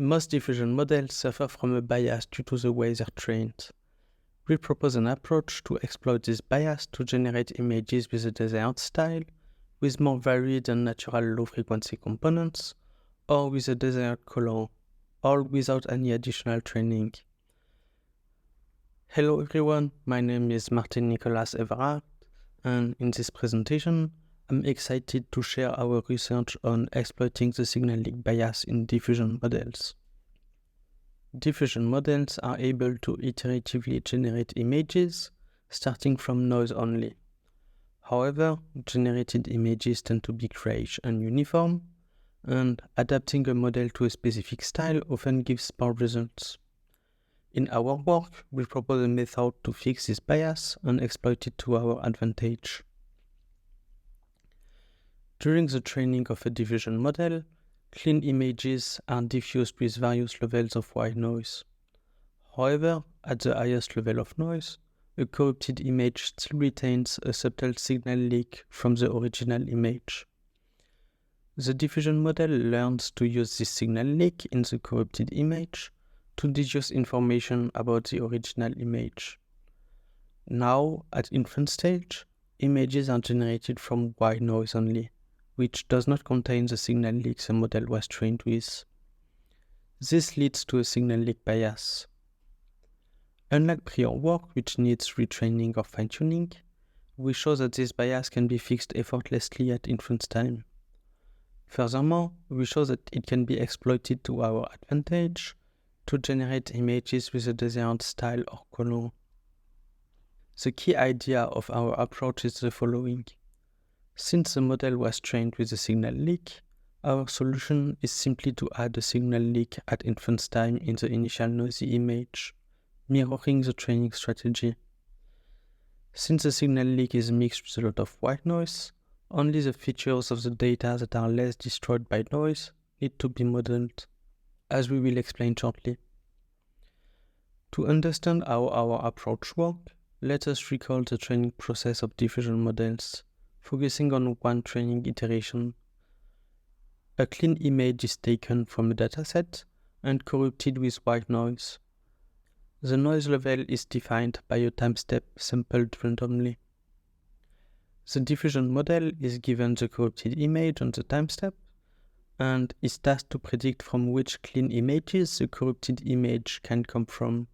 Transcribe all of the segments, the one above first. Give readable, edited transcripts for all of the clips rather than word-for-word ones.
Most diffusion models suffer from a bias due to the way they're trained. We propose an approach to exploit this bias to generate images with a desired style, with more varied and natural low-frequency components, or with a desired color, all without any additional training. Hello everyone, my name is Nicolas Everaert, and in this presentation, I'm excited to share our research on exploiting the signal leak bias in diffusion models. Diffusion models are able to iteratively generate images, starting from noise only. However, generated images tend to be grayish and uniform, and adapting a model to a specific style often gives poor results. In our work, we propose a method to fix this bias and exploit it to our advantage. During the training of a diffusion model, clean images are diffused with various levels of white noise. However, at the highest level of noise, a corrupted image still retains a subtle signal leak from the original image. The diffusion model learns to use this signal leak in the corrupted image to deduce information about the original image. Now, at inference stage, images are generated from white noise only, which does not contain the signal leak the model was trained with. This leads to a signal leak bias. Unlike prior work, which needs retraining or fine-tuning, we show that this bias can be fixed effortlessly at inference time. Furthermore, we show that it can be exploited to our advantage to generate images with a desired style or color. The key idea of our approach is the following. Since the model was trained with a signal leak, our solution is simply to add a signal leak at inference time in the initial noisy image, mirroring the training strategy. Since the signal leak is mixed with a lot of white noise, only the features of the data that are less destroyed by noise need to be modeled, as we will explain shortly. To understand how our approach works, let us recall the training process of diffusion models, focusing on one training iteration. A clean image is taken from a dataset and corrupted with white noise. The noise level is defined by a time step sampled randomly. The diffusion model is given the corrupted image on the time step and is tasked to predict from which clean images the corrupted image can come from.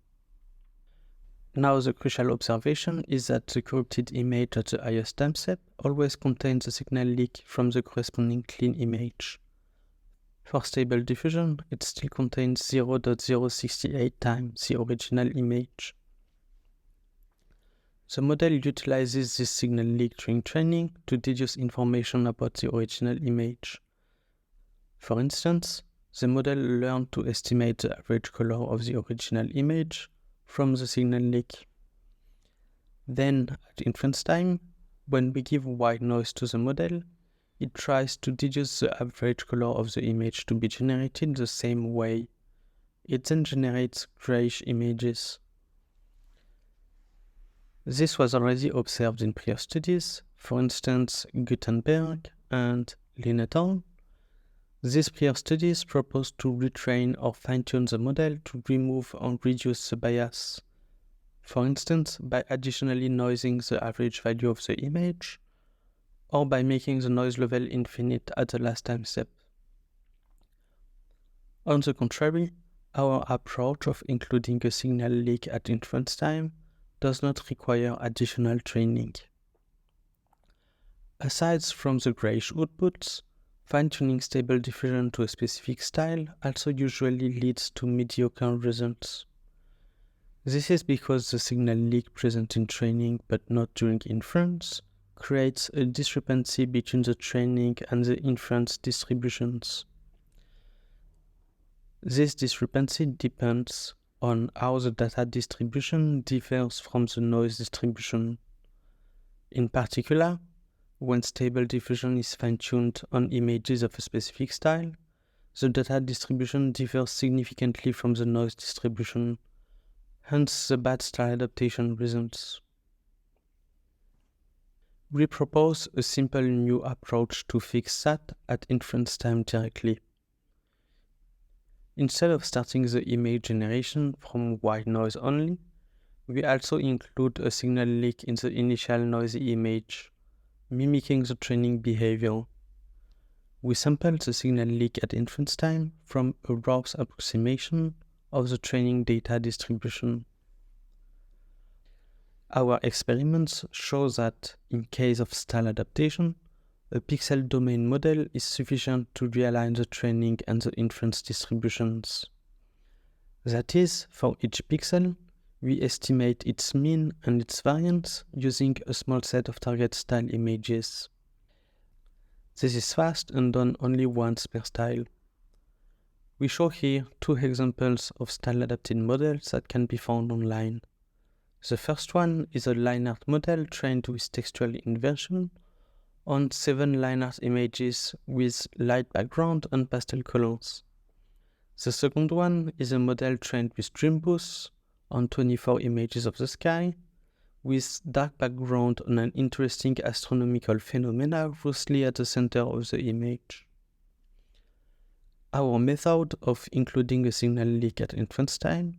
Now the crucial observation is that the corrupted image at the highest time step always contains a signal leak from the corresponding clean image. For stable diffusion, it still contains 0.068 times the original image. The model utilizes this signal leak during training to deduce information about the original image. For instance, the model learned to estimate the average color of the original image from the signal leak. Then, at inference time, when we give white noise to the model, it tries to deduce the average color of the image to be generated the same way. It then generates grayish images. This was already observed in prior studies, for instance Gutenberg and Lin et al. These prior studies proposed to retrain or fine-tune the model to remove or reduce the bias, for instance by additionally noising the average value of the image, or by making the noise level infinite at the last time step. On the contrary, our approach of including a signal leak at inference time does not require additional training. Aside from the grayish outputs, fine-tuning stable diffusion to a specific style also usually leads to mediocre results. This is because the signal leak present in training but not during inference creates a discrepancy between the training and the inference distributions. This discrepancy depends on how the data distribution differs from the noise distribution. In particular, when stable diffusion is fine-tuned on images of a specific style, the data distribution differs significantly from the noise distribution, hence the bad style adaptation results. We propose a simple new approach to fix that at inference time directly. Instead of starting the image generation from white noise only, we also include a signal leak in the initial noisy image, mimicking the training behavior. We sample the signal leak at inference time from a rough approximation of the training data distribution. Our experiments show that, in case of style adaptation, a pixel domain model is sufficient to realign the training and the inference distributions. That is, for each pixel, we estimate its mean and its variance using a small set of target style images. This is fast and done only once per style. We show here two examples of style-adapted models that can be found online. The first one is a line art model trained with textual inversion on 7 line art images with light background and pastel colors. The second one is a model trained with dream boost on 24 images of the sky with dark background and an interesting astronomical phenomena loosely at the center of the image. Our method of including a signal leak at inference time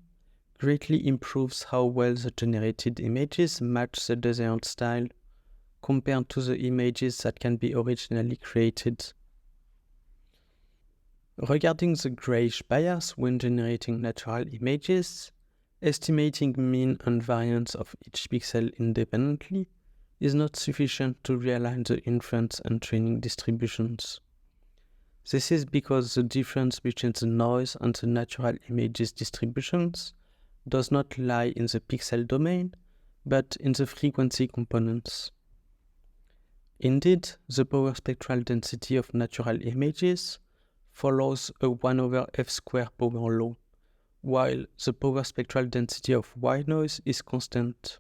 greatly improves how well the generated images match the desired style compared to the images that can be originally created. Regarding the grayish bias when generating natural images, estimating mean and variance of each pixel independently is not sufficient to realign the inference and training distributions. This is because the difference between the noise and the natural images distributions does not lie in the pixel domain, but in the frequency components. Indeed, the power spectral density of natural images follows a 1/f square power law, while the power spectral density of white noise is constant.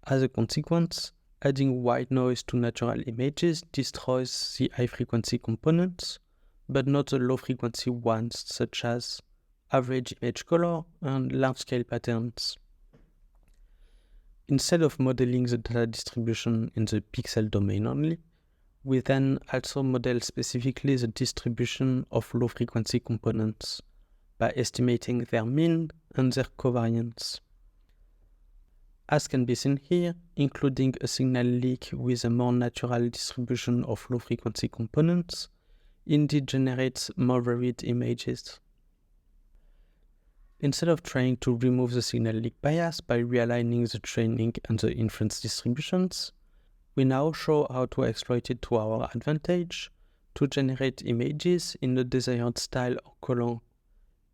As a consequence, adding white noise to natural images destroys the high-frequency components, but not the low-frequency ones, such as average image color and large-scale patterns. Instead of modeling the data distribution in the pixel domain only, we then also model specifically the distribution of low-frequency components by estimating their mean and their covariance. As can be seen here, including a signal leak with a more natural distribution of low-frequency components indeed generates more varied images. Instead of trying to remove the signal leak bias by realigning the training and the inference distributions, we now show how to exploit it to our advantage to generate images in the desired style or color,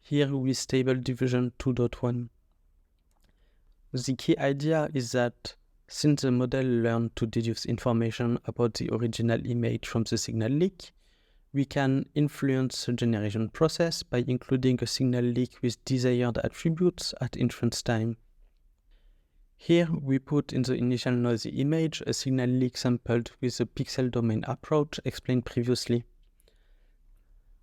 here with Stable Diffusion 2.1. The key idea is that, since the model learned to deduce information about the original image from the signal leak, we can influence the generation process by including a signal leak with desired attributes at inference time. Here we put in the initial noisy image a signal leak sampled with the pixel domain approach explained previously.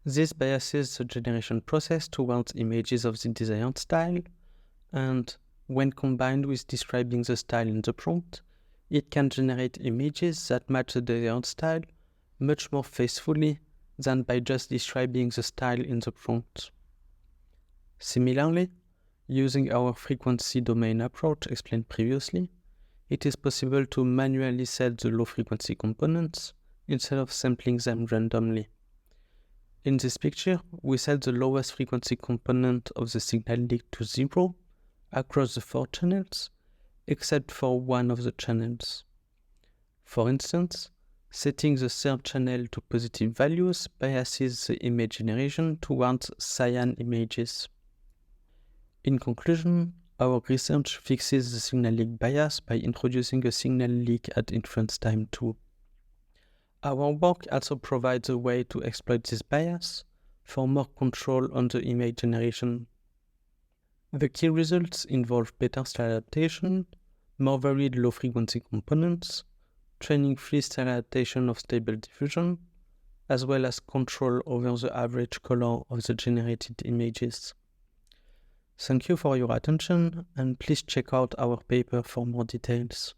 This biases the generation process towards images of the desired style, and when combined with describing the style in the prompt, it can generate images that match the desired style much more faithfully than by just describing the style in the prompt. Similarly, using our frequency domain approach explained previously, it is possible to manually set the low-frequency components instead of sampling them randomly. In this picture, we set the lowest frequency component of the signal leak to 0 across the 4 channels, except for one of the channels. For instance, setting the third channel to positive values biases the image generation towards cyan images. In conclusion, our research fixes the signal leak bias by introducing a signal leak at inference time too. Our work also provides a way to exploit this bias for more control on the image generation. The key results involve better style adaptation, more varied low-frequency components, training-free style adaptation of Stable Diffusion, as well as control over the average color of the generated images. Thank you for your attention, and please check out our paper for more details.